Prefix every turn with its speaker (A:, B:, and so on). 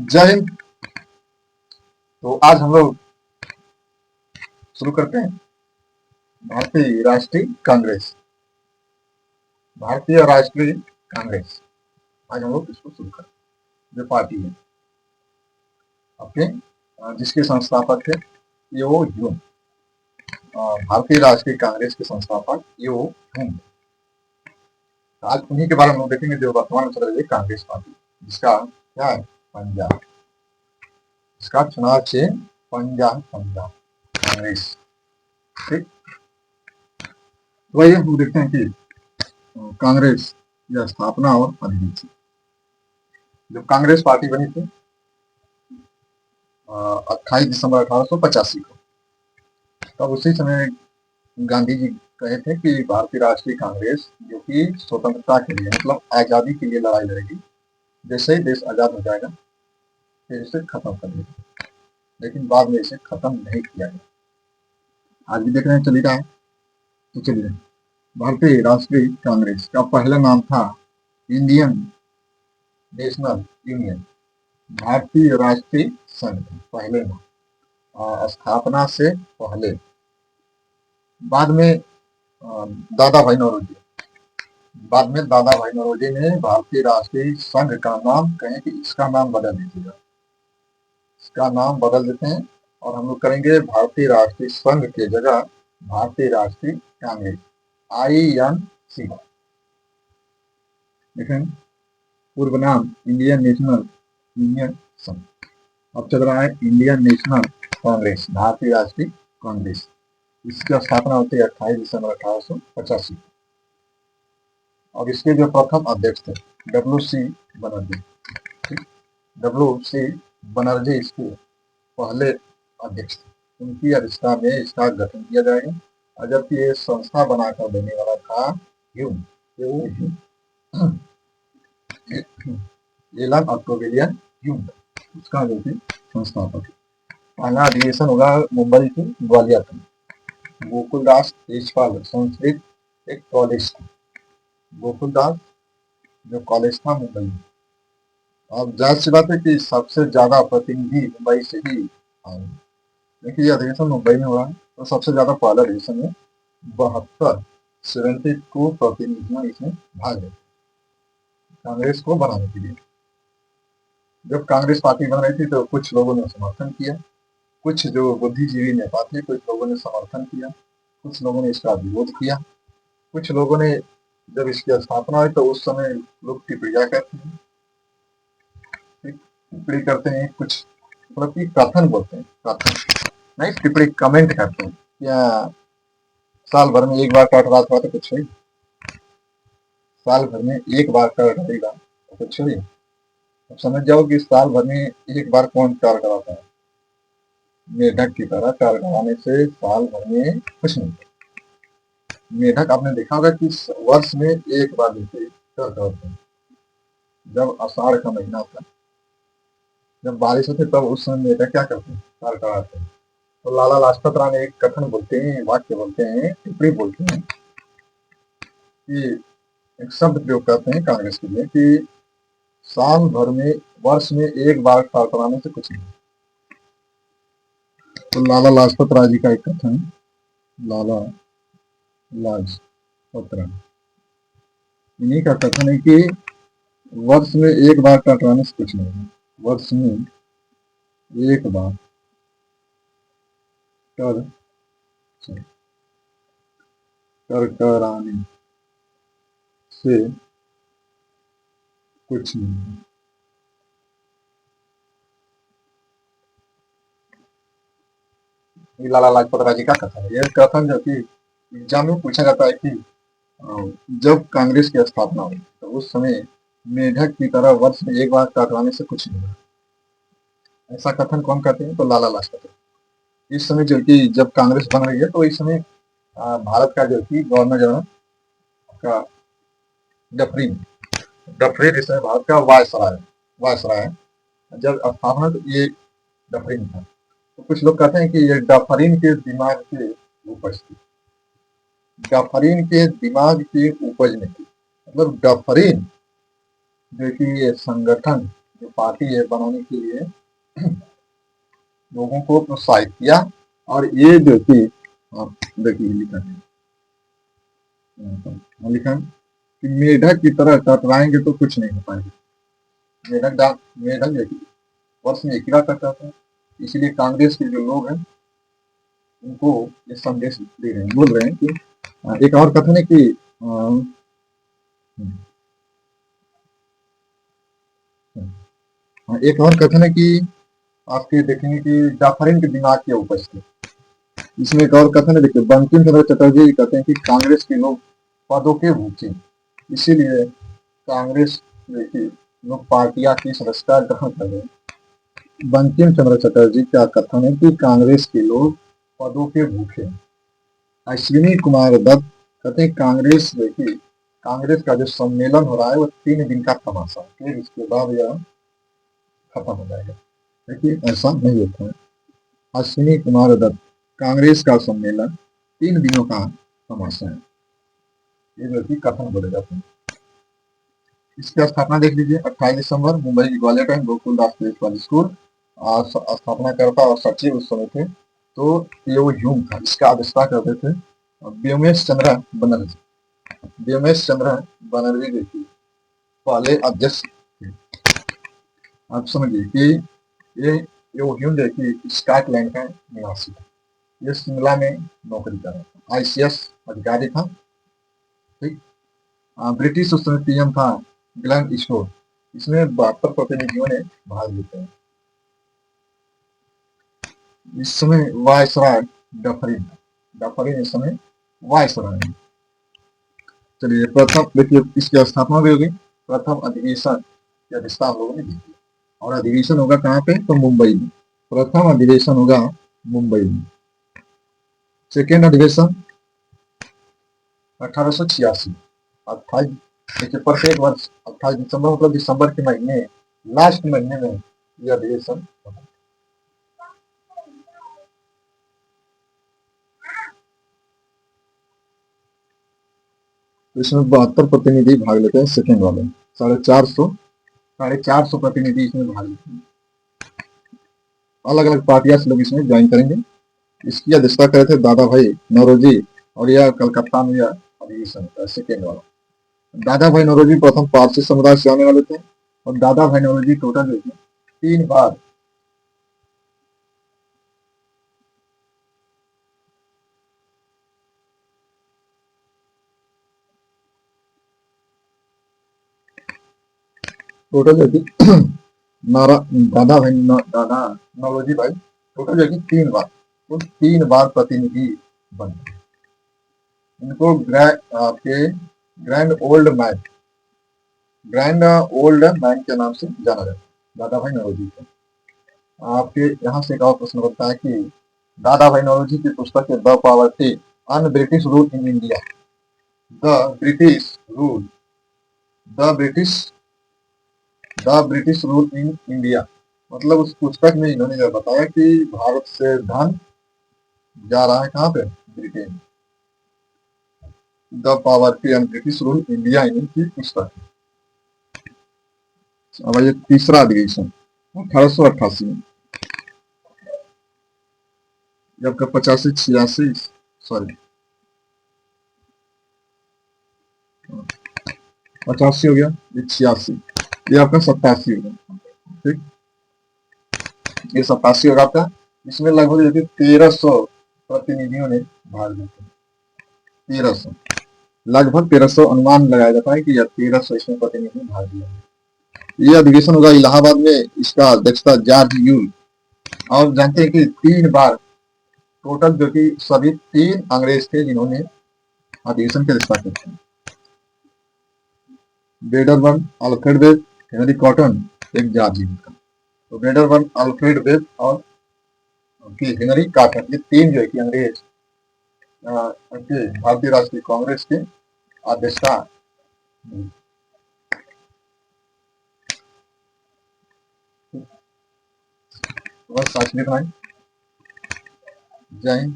A: जय हिंद। तो आज हम लोग शुरू करते हैं भारतीय राष्ट्रीय कांग्रेस। भारतीय राष्ट्रीय कांग्रेस आज हम लोग इसको शुरू करते हैं। जो पार्टी है अपने जिसके संस्थापक है यो ह्यूम। भारतीय राष्ट्रीय कांग्रेस के संस्थापक यो ह्यूम। आज उन्हीं के बारे में हम लोग देखेंगे जो वर्तमान में चल रही है कांग्रेस पार्टी, जिसका क्या है पंजाब। इसका चुनाव चिन्ह पंजाब कांग्रेस। ठीक, वही हम देखते हैं कि कांग्रेस की स्थापना और अधिवेशन। जब कांग्रेस पार्टी बनी थी 28 दिसंबर 1885 को, तब उसी समय गांधी जी कहे थे कि भारतीय राष्ट्रीय कांग्रेस जो कि स्वतंत्रता के लिए मतलब आजादी के लिए लड़ाई लड़ेगी, जैसे ही देश आजाद हो जाएगा फिर इसे खत्म कर देगा। लेकिन बाद में इसे खत्म नहीं किया गया। आज भी देख रहे हैं चल रहा है। तो चलिए, भारतीय राष्ट्रीय कांग्रेस का पहला नाम था इंडियन नेशनल यूनियन, भारतीय राष्ट्रीय संघ। पहले नाम स्थापना से पहले। बाद में दादा भाई नौरोजी ने भारतीय राष्ट्रीय संघ का नाम कहें कि इसका नाम बदल दीजिएगा, इसका नाम बदल देते हैं और हम लोग करेंगे भारतीय राष्ट्रीय संघ के जगह भारतीय राष्ट्रीय कांग्रेस INC। देखें, पूर्व नाम इंडियन नेशनल यूनियन संघ, अब चल रहा है इंडियन नेशनल कांग्रेस, भारतीय राष्ट्रीय कांग्रेस। इसकी स्थापना होती है 28 दिसंबर 1885। और इसके जो प्रथम अध्यक्ष थे WC बनर्जी। WC बनर्जी इसके पहले अध्यक्ष थे। उनकी अध्यक्षता में इसका गठन किया जाएगा। और जबकि ये संस्था बनाकर देने वाला था ह्यूम, एलन ऑक्टोविलियन ह्यूम, उसका जो कि संस्थापक है। पहला अधिवेशन होगा मुंबई के ग्वालियर में। गोकुलदास तेजपाल संस्कृत एक कॉलेज था, गोकुलदास जो कॉलेज था मुंबई में। अब जाहिर सी बात है कि सबसे ज्यादा प्रतिनिधि मुंबई से ही आए। देखिए, अधिवेशन मुंबई में हुआ है तो सबसे ज्यादा पहला अधिवेशन में 72 प्रतिनिधियां इसमें भाग लिया कांग्रेस को बनाने के लिए। जब कांग्रेस पार्टी बन रही थी तो कुछ लोगों ने समर्थन किया, कुछ जो बुद्धिजीवी नेता थे कुछ लोगों ने समर्थन किया, कुछ लोगों ने इसका विरोध किया। कुछ लोगों ने, जब इसकी स्थापना हुई तो उस समय लोग टिप्पणियां करते हैं, टिप्पणी करते हैं, कुछ मतलब कि कथन बोलते हैं, कथन नहीं टिप्पणी, कमेंट करते हैं। क्या साल भर में एक बार काट रहा था तो कुछ हुई, साल भर में एक बार काट रहेगा तो कुछ हुई। अब समझ जाओ कि साल भर में एक बार कौन कार कराता है। मेढक की तरह कार कराने से साल भर में कुछ नहीं। मेढक आपने देखा होगा कि वर्ष में एक बार जैसे कार कराते हैं। जब आषाढ़ का महीना होता है, जब बारिश होती है, तब उस समय मेढक क्या करते हैं, कार कराते हैं। तो लाला लाजपत राय ने एक कथन बोलते हैं, वाक्य बोलते हैं, टिप्पणी बोलते हैं कि एक शब्द प्रयोग करते हैं कांग्रेस के लिए कि साल भर में, वर्ष में एक बार कार कराने से कुछ नहीं। तो लाला लाजपत राय जी का एक कथन, लाला लाजपत राय, इन्हीं का कथन है कि वर्ष में एक बार कटवाने से कुछ नहीं है, वर्ष में एक बार कराने से कुछ नहीं है। लाला लाजपत राय जी का कथन है। यह कथन जो कि एग्जाम में पूछा जाता है कि जब कांग्रेस की स्थापना हुई तो उस समय मेढक की तरह वर्ष में एक बार कटवाने से कुछ नहीं हुआ। ऐसा कथन कौन करते हैं? तो लाला लाजपत राय। इस समय जो कि जब कांग्रेस बन रही है तो इस समय भारत का जो कि गवर्नर जनरल का डफरीन इस समय भारत का वायसराय है। जब स्थापना तो ये डफरीन था। तो कुछ लोग कहते हैं कि ये डफरीन के दिमाग के उपज थी, डफरीन के दिमाग की उपज में थी। मतलब डफरीन जो कि ये संगठन जो पार्टी है बनाने के लिए लोगों को प्रोत्साहित किया। और ये जो कि आप देखिए लिखा है, लिखा है कि मेढक की तरह टकराएंगे तो कुछ नहीं हो पाएगा। मेढक जो कि वर्ष में एक ही बार टकराता था। इसीलिए कांग्रेस के जो लोग हैं उनको ये संदेश दे रहे हैं, बोल रहे हैं कि एक और कथन है कि एक और कथन है कि आपके देखेंगे कि जाफरीन के दिमाग के उपज थे। इसमें एक और कथन है, देखिए बंकिम चंद्र चटर्जी कहते हैं कि कांग्रेस के लोग पदों के भूखे, इसीलिए कांग्रेस देखिए लोग पार्टियां की सदस्यता ग्रहण कर रहे हैं। बंकिम चंद्र चटर्जी का कथन है कि कांग्रेस के लोग पदों के भूखे। अश्विनी कुमार दत्त कहते हैं कांग्रेस देखिए कांग्रेस का जो सम्मेलन हो रहा है वो 3 दिन का तमाशा, फिर इसके बाद यह खत्म हो जाएगा। देखिए ऐसा नहीं होता है। अश्विनी कुमार दत्त, कांग्रेस का सम्मेलन 3 दिनों का तमाशा है, ये जो कि कथन बोले जाते हैं। इसकी स्थापना देख लीजिए 28 दिसंबर मुंबई की ग्वालियर में गोकुल दास वाली स्कूल स्थापना करता और सचिव उस समय थे तो ये ह्यूम था, इसका आविष्कार करते थे व्योमेश चंद्र बनर्जी। व्योमेश चंद्र बनर्जी देखिए पहले अध्यक्ष थे। आप समझिए कि ये ह्यूम देखिए स्कॉटलैंड का निवासी था। ये शिमला में नौकरी कर रहा था, आईसीएस अधिकारी था। ठीक, ब्रिटिश उस समय पीएम था ग्लेन स्टोर। इसमें 72 प्रतिनिधियों ने भाग लेते हैं। इस समय वायसराय डफरिन इस समय वायसराय है। चलिए प्रथम देखिए इसकी स्थापना भी होगी। प्रथम अधिवेशन की अध्यक्षता हम लोगों ने दी और अधिवेशन होगा कहाँ पे, तो मुंबई में। प्रथम अधिवेशन होगा मुंबई में। सेकेंड अधिवेशन 1886। 28 देखिए प्रत्येक वर्ष 28 दिसंबर मतलब दिसंबर के महीने लास्ट महीने में यह अधिवेशन होगा। इसमें 72 प्रतिनिधि भाग लेते हैं। सेकेंड वाले 450 प्रतिनिधि इसमें भाग लेते हैं। अलग अलग पार्टियां से लोग इसमें ज्वाइन करेंगे। इसकी अध्यक्षता करे थे दादा भाई नौरोजी और यह कलकत्ता में यह अधिवेशन सेकेंड वाला। दादा भाई नौरोजी प्रथम पारसी समुदाय से आने वाले थे और दादा भाई नौरोजी टोटल जो है 3 बार टोटल जो है दादा नौरोजी भाई टोटल जो है 3 बार तो 3 बार प्रतिनिधि बने। इनको ग्रैंड ओल्ड मैन के नाम से जाना जाता है दादा भाई नौरोजी को। आपके यहाँ से एक और प्रश्न बनता है कि दादा भाई नौरोजी की पुस्तक है the poverty un British rule in India. The British rule the British the British rule in India मतलब उस पुस्तक में इन्होंने यह बताया कि भारत से धन जा रहा है कहाँ पे, Britain. The poverty and British rule India इनकी पुस्तक है। अब ये तीसरा अधिवेशन 1888 में, जबकि 85 सॉरी 85 हो गया, ये 86, ये आपका 87 होगा। ठीक, ये 87 होगा आपका। इसमें लगभग 1300 प्रतिनिधियों ने भाग लिया। 1300 लगभग 1300 अनुमान लगाया जाता है कि यह 1300 इसमें प्रतिनिधि भाग लिया। ये अधिवेशन होगा इलाहाबाद में। इसका अध्यक्षता जॉर्ज यूल। और जानते हैं कि 3 बार टोटल जो कि सभी 3 अंग्रेज थे जिन्होंने अधिवेशन की अध्यक्षता की थी। बेडरबर्न, अल्फ्रेड वेब, हेनरी कॉटन, एक जॉर्ज यूल का। तो बेडरबर्न, अल्फ्रेड वेब और हेनरी कॉटन, ये 3 जो है कि अंग्रेज भारतीय राष्ट्रीय कांग्रेस के अध्यक्षता। बस आज के लिए जय हिंद।